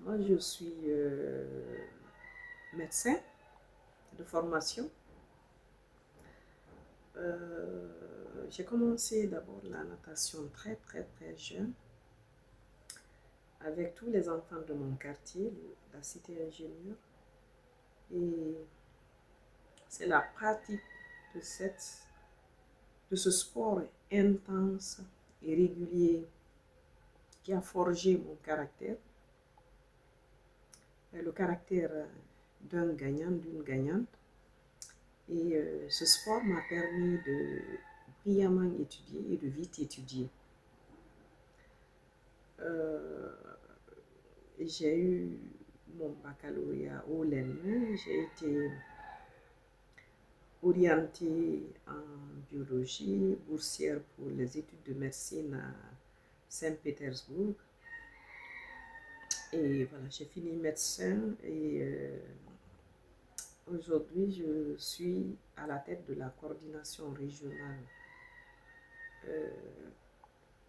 Moi, je suis médecin de formation. J'ai commencé d'abord la natation très jeune avec tous les enfants de mon quartier, la cité ingénieure. Et c'est la pratique de, de ce sport intense et régulier qui a forgé mon caractère. Le caractère d'un gagnant, d'une gagnante. Et ce sport m'a permis de brillamment étudier et de vite étudier. J'ai eu mon baccalauréat au lendemain, j'ai été orientée en biologie, boursière pour les études de médecine à Saint-Pétersbourg. Et voilà, j'ai fini médecin et aujourd'hui je suis à la tête de la coordination régionale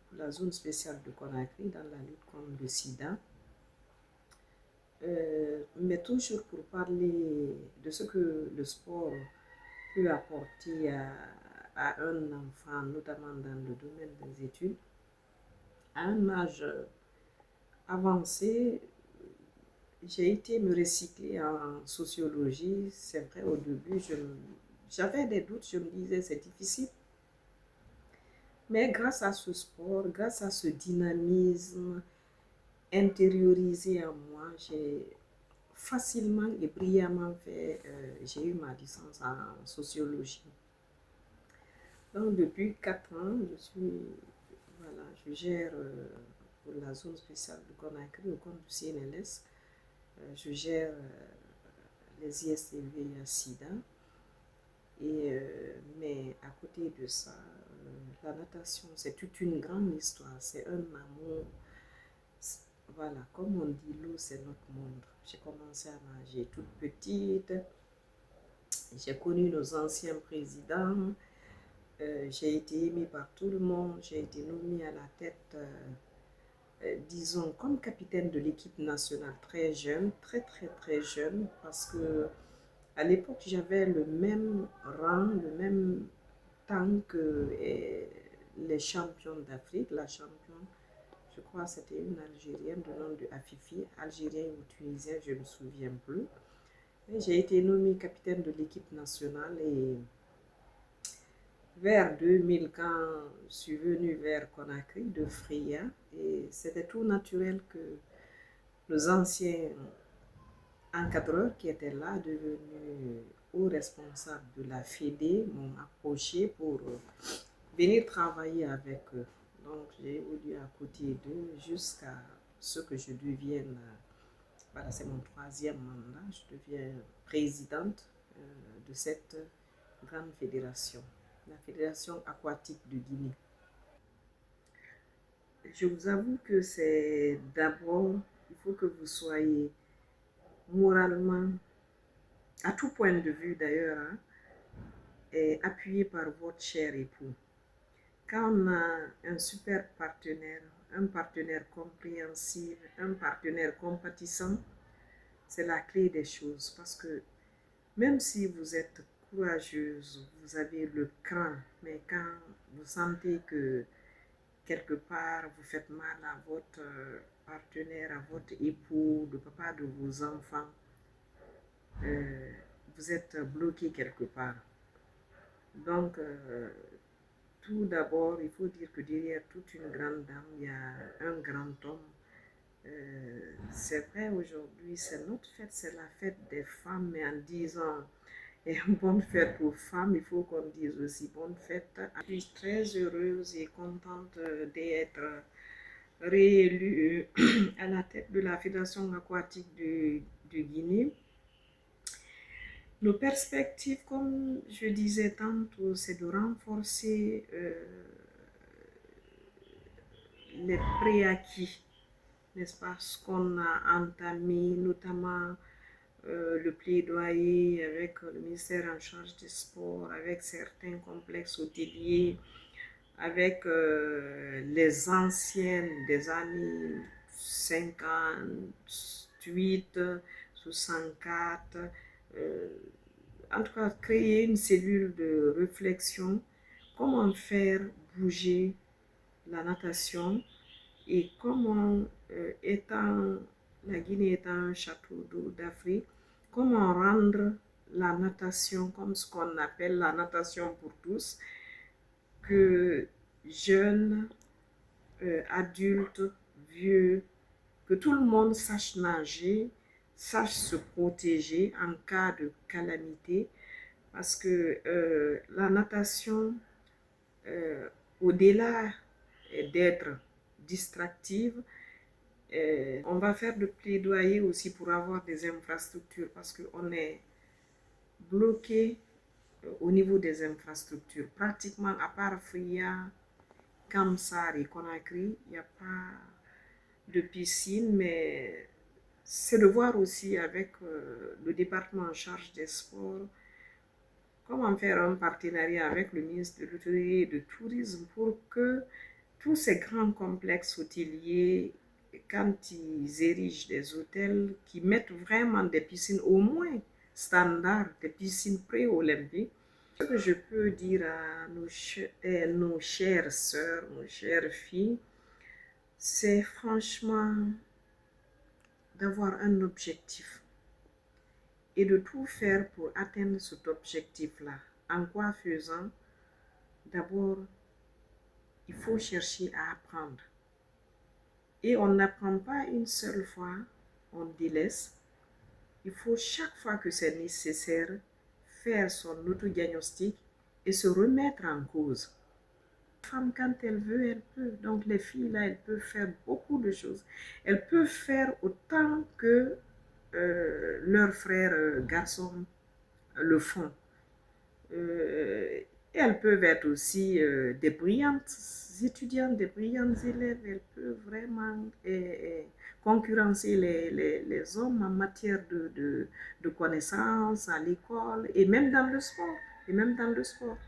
pour la zone spéciale de Conakry dans la lutte contre le sida. Mais toujours pour parler de ce que le sport peut apporter à un enfant, notamment dans le domaine des études. À un âge avancé, j'ai été me recycler en sociologie. C'est vrai, au début, j'avais des doutes, je me disais c'est difficile. Mais grâce à ce sport, grâce à ce dynamisme intériorisé en moi, j'ai facilement et brillamment fait, j'ai eu ma licence en sociologie. Donc depuis 4 ans, je gère pour la zone spéciale de Conakry au compte du CNLS. Je gère les ISTV et SIDA. Mais à côté de ça, la natation, c'est toute une grande histoire. C'est un amour. Voilà, comme on dit, l'eau, c'est notre monde. J'ai commencé à nager toute petite. J'ai connu nos anciens présidents. J'ai été aimée par tout le monde. J'ai été nommée à la tête, disons, comme capitaine de l'équipe nationale très jeune, très jeune, parce que à l'époque, j'avais le même rang, le même temps que les champions d'Afrique. La championne, je crois, c'était une Algérienne de nom de Afifi, Algérienne ou Tunisienne, je ne me souviens plus. J'ai été nommée capitaine de l'équipe nationale et vers 2000, quand je suis venue vers Conakry de Freya, et c'était tout naturel que les anciens encadreurs qui étaient là, devenus hauts responsables de la FEDE, m'ont approché pour venir travailler avec eux. Donc j'ai évolué à côté d'eux jusqu'à ce que je devienne, voilà, c'est mon 3e mandat, je deviens présidente de cette grande fédération, la Fédération aquatique de Guinée. Je vous avoue que c'est d'abord, il faut que vous soyez moralement, à tout point de vue d'ailleurs, hein, et appuyé par votre cher époux. Quand on a un super partenaire, un partenaire compréhensif, un partenaire compatissant, c'est la clé des choses. Parce que même si vous êtes courageuse, vous avez le cran, mais quand vous sentez que quelque part vous faites mal à votre partenaire, à votre époux, le papa de vos enfants, vous êtes bloqué quelque part. Donc, tout d'abord, il faut dire que derrière toute une grande dame, il y a un grand homme. C'est vrai, aujourd'hui, c'est notre fête, c'est la fête des femmes, mais en disant et bonne fête aux femmes, il faut qu'on dise aussi bonne fête. Je suis très heureuse et contente d'être réélue à la tête de la Fédération aquatique de Guinée. Nos perspectives, comme je disais tantôt, c'est de renforcer les préacquis, n'est-ce pas, ce qu'on a entamé, notamment le plaidoyer avec le ministère en charge des sports, avec certains complexes hôteliers, avec les anciennes des années 50, 68, 64. En tout cas, créer une cellule de réflexion, comment faire bouger la natation et comment, la Guinée étant un château d'eau d'Afrique, comment rendre la natation comme ce qu'on appelle la natation pour tous, que jeunes, adultes, vieux, que tout le monde sache nager, sache se protéger en cas de calamité, parce que la natation, au-delà d'être distractive, on va faire de plaidoyer aussi pour avoir des infrastructures, parce qu'on est bloqué au niveau des infrastructures. Pratiquement, à part Fria, Kamsar et Conakry, il n'y a pas de piscine, mais c'est de voir aussi avec le département en charge des sports comment faire un partenariat avec le ministre de l'Hôtellerie et du Tourisme pour que tous ces grands complexes hôteliers, quand ils érigent des hôtels, qui mettent vraiment des piscines au moins standards, des piscines pré-olympiques. Ce que je peux dire à nos chères sœurs, nos chères filles, c'est franchement d'avoir un objectif et de tout faire pour atteindre cet objectif-là. En quoi faisant? D'abord, il faut chercher à apprendre. Et on n'apprend pas une seule fois, on délaisse. Il faut chaque fois que c'est nécessaire faire son autodiagnostic et se remettre en cause. La femme, quand elle veut, elle peut. Donc les filles, là, elles peuvent faire beaucoup de choses. Elles peuvent faire autant que leurs frères garçons le font. Elles peuvent être aussi des brillantes étudiantes, des brillantes élèves. Elles peuvent vraiment concurrencer les hommes en matière de connaissances à l'école et même dans le sport. Et même dans le sport.